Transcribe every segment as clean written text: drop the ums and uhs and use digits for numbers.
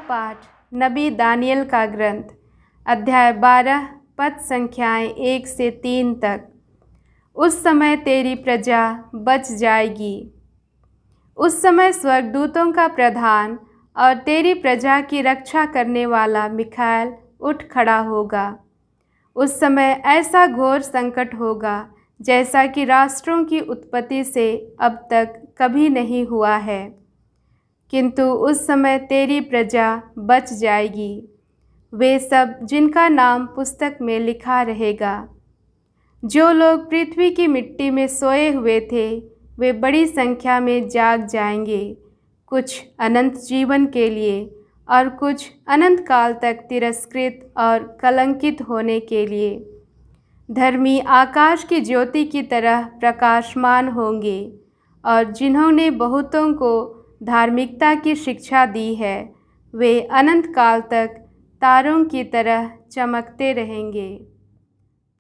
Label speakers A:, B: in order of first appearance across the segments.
A: पाठ नबी दानियल का ग्रंथ, अध्याय 12, पद संख्याएँ 1 से 3 तक। उस समय तेरी प्रजा बच जाएगी। उस समय स्वर्गदूतों का प्रधान और तेरी प्रजा की रक्षा करने वाला मिखाएल उठ खड़ा होगा। उस समय ऐसा घोर संकट होगा जैसा कि राष्ट्रों की उत्पत्ति से अब तक कभी नहीं हुआ है, किंतु उस समय तेरी प्रजा बच जाएगी, वे सब जिनका नाम पुस्तक में लिखा रहेगा। जो लोग पृथ्वी की मिट्टी में सोए हुए थे वे बड़ी संख्या में जाग जाएंगे, कुछ अनंत जीवन के लिए और कुछ अनंत काल तक तिरस्कृत और कलंकित होने के लिए। धर्मी आकाश की ज्योति की तरह प्रकाशमान होंगे, और जिन्होंने बहुतों को धार्मिकता की शिक्षा दी है वे अनंत काल तक तारों की तरह चमकते रहेंगे।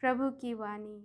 A: प्रभु की वाणी।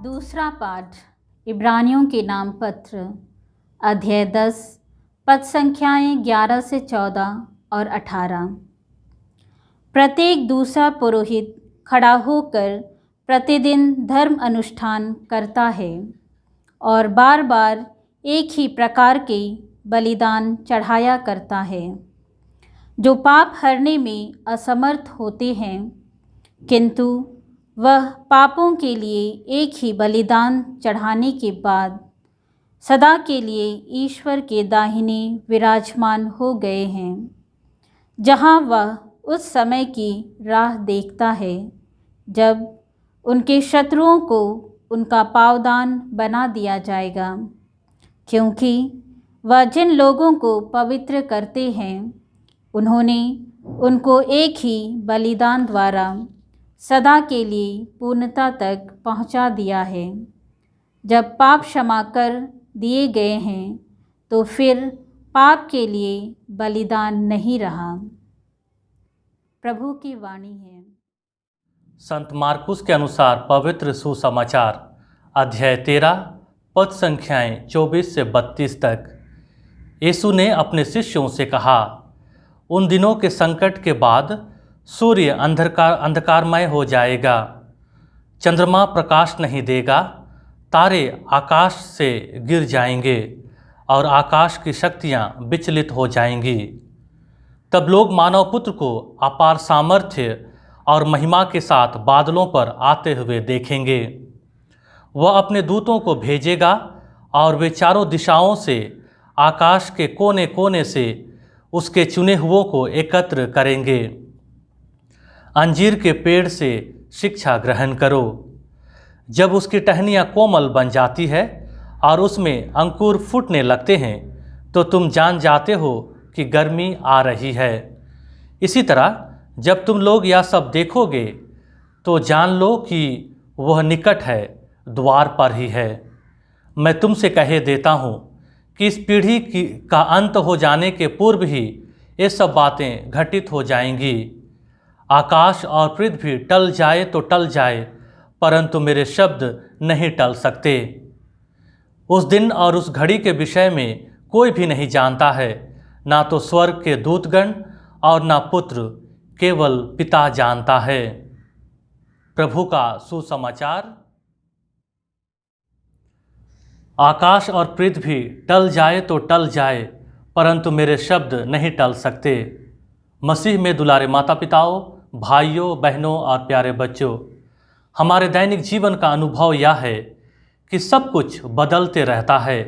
B: दूसरा पाठ इब्रानियों के नाम पत्र, अध्याय 10, पद संख्याएँ 11 से 14 और 18। प्रत्येक दूसरा पुरोहित खड़ा होकर प्रतिदिन धर्म अनुष्ठान करता है और बार बार एक ही प्रकार के बलिदान चढ़ाया करता है, जो पाप हरने में असमर्थ होते हैं, किंतु वह पापों के लिए एक ही बलिदान चढ़ाने के बाद सदा के लिए ईश्वर के दाहिने विराजमान हो गए हैं, जहाँ वह उस समय की राह देखता है जब उनके शत्रुओं को उनका पावदान बना दिया जाएगा, क्योंकि वह जिन लोगों को पवित्र करते हैं उन्होंने उनको एक ही बलिदान द्वारा सदा के लिए पूर्णता तक पहुंचा दिया है। जब पाप क्षमा कर दिए गए हैं तो फिर पाप के लिए बलिदान नहीं रहा। प्रभु की वाणी है।
C: संत मार्कुस के अनुसार पवित्र सुसमाचार अध्याय 13 पद संख्याएं 24 से 32 तक। यीशु ने अपने शिष्यों से कहा, उन दिनों के संकट के बाद सूर्य अंधकारमय हो जाएगा, चंद्रमा प्रकाश नहीं देगा, तारे आकाश से गिर जाएंगे और आकाश की शक्तियां विचलित हो जाएंगी। तब लोग मानव पुत्र को अपार सामर्थ्य और महिमा के साथ बादलों पर आते हुए देखेंगे। वह अपने दूतों को भेजेगा और वे चारों दिशाओं से आकाश के कोने कोने से उसके चुने हुओं को एकत्र करेंगे। अंजीर के पेड़ से शिक्षा ग्रहण करो। जब उसकी टहनियाँ कोमल बन जाती है और उसमें अंकुर फूटने लगते हैं तो तुम जान जाते हो कि गर्मी आ रही है। इसी तरह जब तुम लोग यह सब देखोगे तो जान लो कि वह निकट है, द्वार पर ही है। मैं तुमसे कहे देता हूँ कि इस पीढ़ी का अंत हो जाने के पूर्व ही ये सब बातें घटित हो जाएंगी। आकाश और पृथ्वी टल जाए तो टल जाए, परंतु मेरे शब्द नहीं टल सकते। उस दिन और उस घड़ी के विषय में कोई भी नहीं जानता है, ना तो स्वर्ग के दूतगण और ना पुत्र, केवल पिता जानता है। प्रभु का सुसमाचार। आकाश और पृथ्वी टल जाए तो टल जाए, परंतु मेरे शब्द नहीं टल सकते। मसीह में दुलारे माता पिताओं, भाइयों, बहनों और प्यारे बच्चों, हमारे दैनिक जीवन का अनुभव यह है कि सब कुछ बदलते रहता है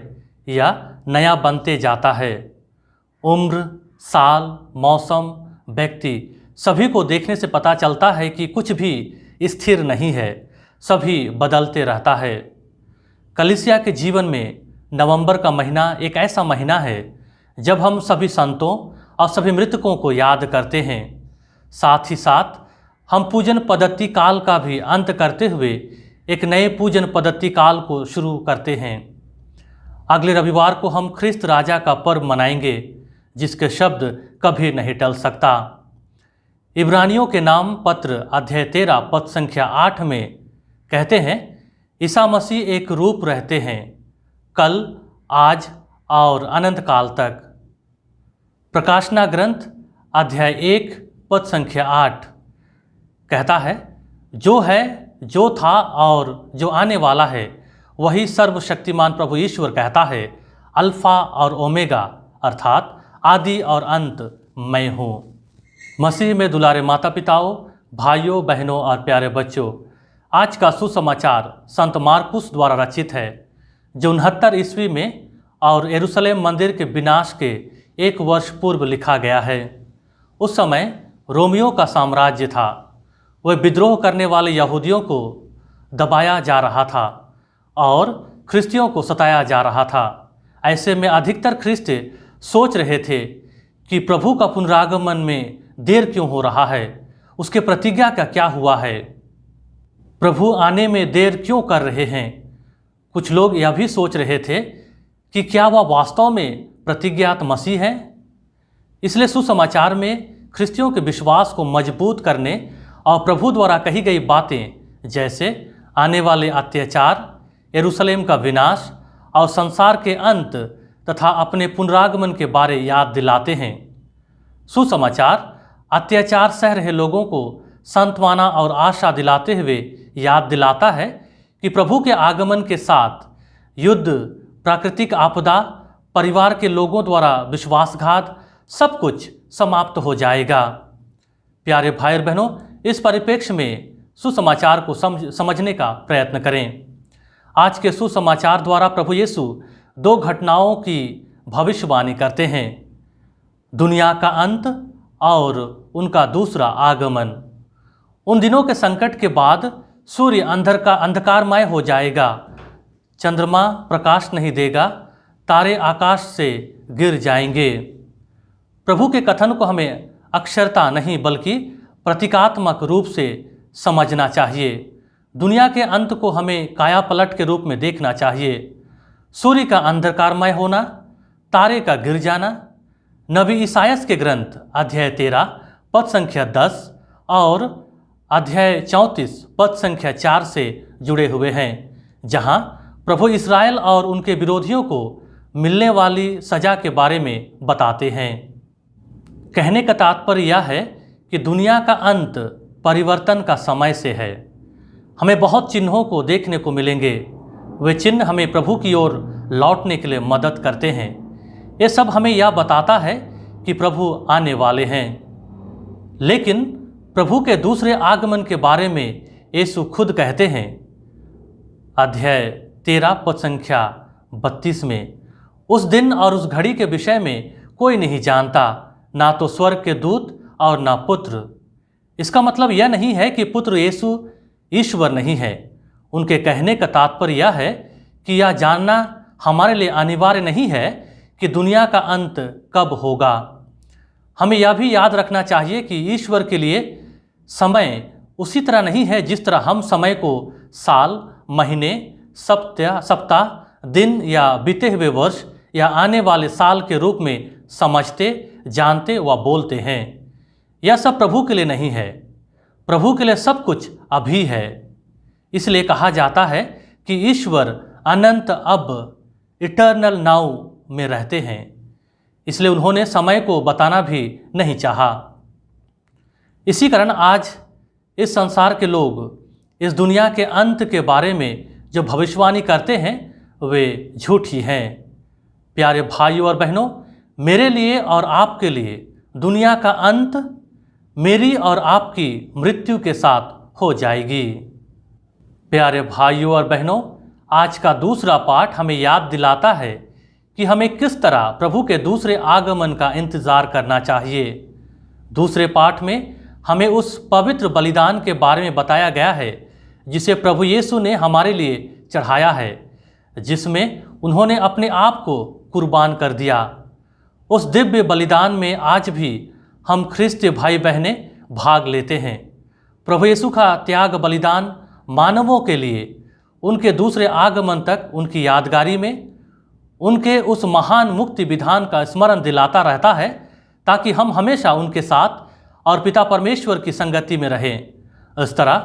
C: या नया बनते जाता है। उम्र, साल, मौसम, व्यक्ति सभी को देखने से पता चलता है कि कुछ भी स्थिर नहीं है, सभी बदलते रहता है। कलीसिया के जीवन में नवंबर का महीना एक ऐसा महीना है जब हम सभी संतों और सभी मृतकों को याद करते हैं। साथ ही साथ हम पूजन पद्धति काल का भी अंत करते हुए एक नए पूजन पद्धति काल को शुरू करते हैं। अगले रविवार को हम ख्रिस्त राजा का पर्व मनाएंगे, जिसके शब्द कभी नहीं टल सकता। इब्रानियों के नाम पत्र अध्याय 13 पद संख्या 8 में कहते हैं, ईसा मसीह एक रूप रहते हैं, कल, आज और अनंत काल तक। प्रकाशना ग्रंथ अध्याय 1 पद संख्या 8 कहता है, जो है, जो था और जो आने वाला है, वही सर्वशक्तिमान प्रभु ईश्वर कहता है, अल्फा और ओमेगा अर्थात आदि और अंत मैं हूँ। मसीह में दुलारे माता पिताओं, भाइयों, बहनों और प्यारे बच्चों, आज का सुसमाचार संत मार्कुस द्वारा रचित है, जो 69 ईस्वी में और यरूशलेम मंदिर के विनाश के 1 वर्ष पूर्व लिखा गया है। उस समय रोमियों का साम्राज्य था। वह विद्रोह करने वाले यहूदियों को दबाया जा रहा था और ख्रिस्तियों को सताया जा रहा था। ऐसे में अधिकतर ख्रिस्ती सोच रहे थे कि प्रभु का पुनरागमन में देर क्यों हो रहा है, उसके प्रतिज्ञा का क्या हुआ है, प्रभु आने में देर क्यों कर रहे हैं। कुछ लोग यह भी सोच रहे थे कि क्या वह वास्तव में प्रतिज्ञात मसीह है। इसलिए सुसमाचार में ख्रिस्तियों के विश्वास को मजबूत करने और प्रभु द्वारा कही गई बातें जैसे आने वाले अत्याचार, यरूशलेम का विनाश और संसार के अंत तथा अपने पुनरागमन के बारे याद दिलाते हैं। सुसमाचार अत्याचार सह रहे लोगों को सांत्वना और आशा दिलाते हुए याद दिलाता है कि प्रभु के आगमन के साथ युद्ध, प्राकृतिक आपदा, परिवार के लोगों द्वारा विश्वासघात सब कुछ समाप्त हो जाएगा। प्यारे भाई और बहनों, इस परिप्रेक्ष्य में सुसमाचार को समझने का प्रयत्न करें। आज के सुसमाचार द्वारा प्रभु यीशु 2 घटनाओं की भविष्यवाणी करते हैं, दुनिया का अंत और उनका दूसरा आगमन। उन दिनों के संकट के बाद सूर्य अंधकारमय हो जाएगा, चंद्रमा प्रकाश नहीं देगा, तारे आकाश से गिर जाएंगे। प्रभु के कथन को हमें अक्षरता नहीं बल्कि प्रतीकात्मक रूप से समझना चाहिए। दुनिया के अंत को हमें काया पलट के रूप में देखना चाहिए। सूर्य का अंधकारमय होना, तारे का गिर जाना नबी ईसायास के ग्रंथ अध्याय 13 पद संख्या 10 और अध्याय 34 पद संख्या 4 से जुड़े हुए हैं, जहां प्रभु इस्राएल और उनके विरोधियों को मिलने वाली सजा के बारे में बताते हैं। कहने का तात्पर्य यह है कि दुनिया का अंत परिवर्तन का समय से है। हमें बहुत चिन्हों को देखने को मिलेंगे। वे चिन्ह हमें प्रभु की ओर लौटने के लिए मदद करते हैं। ये सब हमें यह बताता है कि प्रभु आने वाले हैं। लेकिन प्रभु के दूसरे आगमन के बारे में यीशु खुद कहते हैं अध्याय 13 पद संख्या 32 में, उस दिन और उस घड़ी के विषय में कोई नहीं जानता, ना तो स्वर्ग के दूत और ना पुत्र। इसका मतलब यह नहीं है कि पुत्र यीशु ईश्वर नहीं है। उनके कहने का तात्पर्य यह है कि यह जानना हमारे लिए अनिवार्य नहीं है कि दुनिया का अंत कब होगा। हमें यह भी याद रखना चाहिए कि ईश्वर के लिए समय उसी तरह नहीं है जिस तरह हम समय को साल, महीने, सप्ताह, दिन या बीते हुए वर्ष या आने वाले साल के रूप में समझते, जानते व बोलते हैं। यह सब प्रभु के लिए नहीं है। प्रभु के लिए सब कुछ अभी है। इसलिए कहा जाता है कि ईश्वर अनंत अब इटर्नल नाउ में रहते हैं। इसलिए उन्होंने समय को बताना भी नहीं चाहा। इसी कारण आज इस संसार के लोग इस दुनिया के अंत के बारे में जो भविष्यवाणी करते हैं वे झूठी हैं। प्यारे भाइयों और बहनों, मेरे लिए और आपके लिए दुनिया का अंत मेरी और आपकी मृत्यु के साथ हो जाएगी। प्यारे भाइयों और बहनों, आज का दूसरा पाठ हमें याद दिलाता है कि हमें किस तरह प्रभु के दूसरे आगमन का इंतज़ार करना चाहिए। दूसरे पाठ में हमें उस पवित्र बलिदान के बारे में बताया गया है जिसे प्रभु यीशु ने हमारे लिए चढ़ाया है, जिसमें उन्होंने अपने आप को कुर्बान कर दिया। उस दिव्य बलिदान में आज भी हम ख्रिस्ती भाई बहनें भाग लेते हैं। प्रभु यीशु का त्याग बलिदान मानवों के लिए उनके दूसरे आगमन तक उनकी यादगारी में उनके उस महान मुक्ति विधान का स्मरण दिलाता रहता है, ताकि हम हमेशा उनके साथ और पिता परमेश्वर की संगति में रहें। इस तरह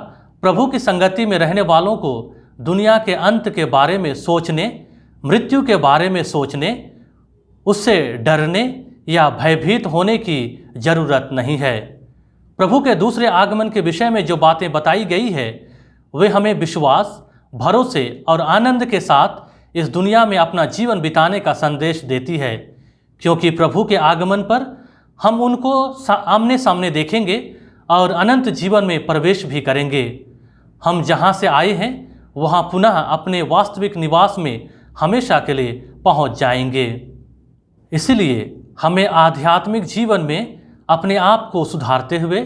C: प्रभु की संगति में रहने वालों को दुनिया के अंत के बारे में सोचने, मृत्यु के बारे में सोचने, उससे डरने या भयभीत होने की जरूरत नहीं है। प्रभु के दूसरे आगमन के विषय में जो बातें बताई गई है वे हमें विश्वास, भरोसे और आनंद के साथ इस दुनिया में अपना जीवन बिताने का संदेश देती है, क्योंकि प्रभु के आगमन पर हम उनको आमने सामने देखेंगे और अनंत जीवन में प्रवेश भी करेंगे। हम जहाँ से आए हैं वहाँ पुनः अपने वास्तविक निवास में हमेशा के लिए पहुँच जाएंगे। इसलिए हमें आध्यात्मिक जीवन में अपने आप को सुधारते हुए,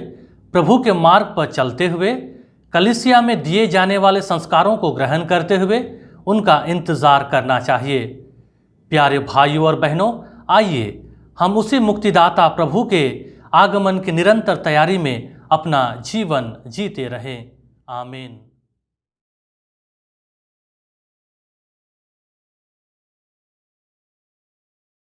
C: प्रभु के मार्ग पर चलते हुए, कलीसिया में दिए जाने वाले संस्कारों को ग्रहण करते हुए उनका इंतज़ार करना चाहिए। प्यारे भाइयों और बहनों, आइए हम उसी मुक्तिदाता प्रभु के आगमन की निरंतर तैयारी में अपना जीवन जीते रहें। आमीन।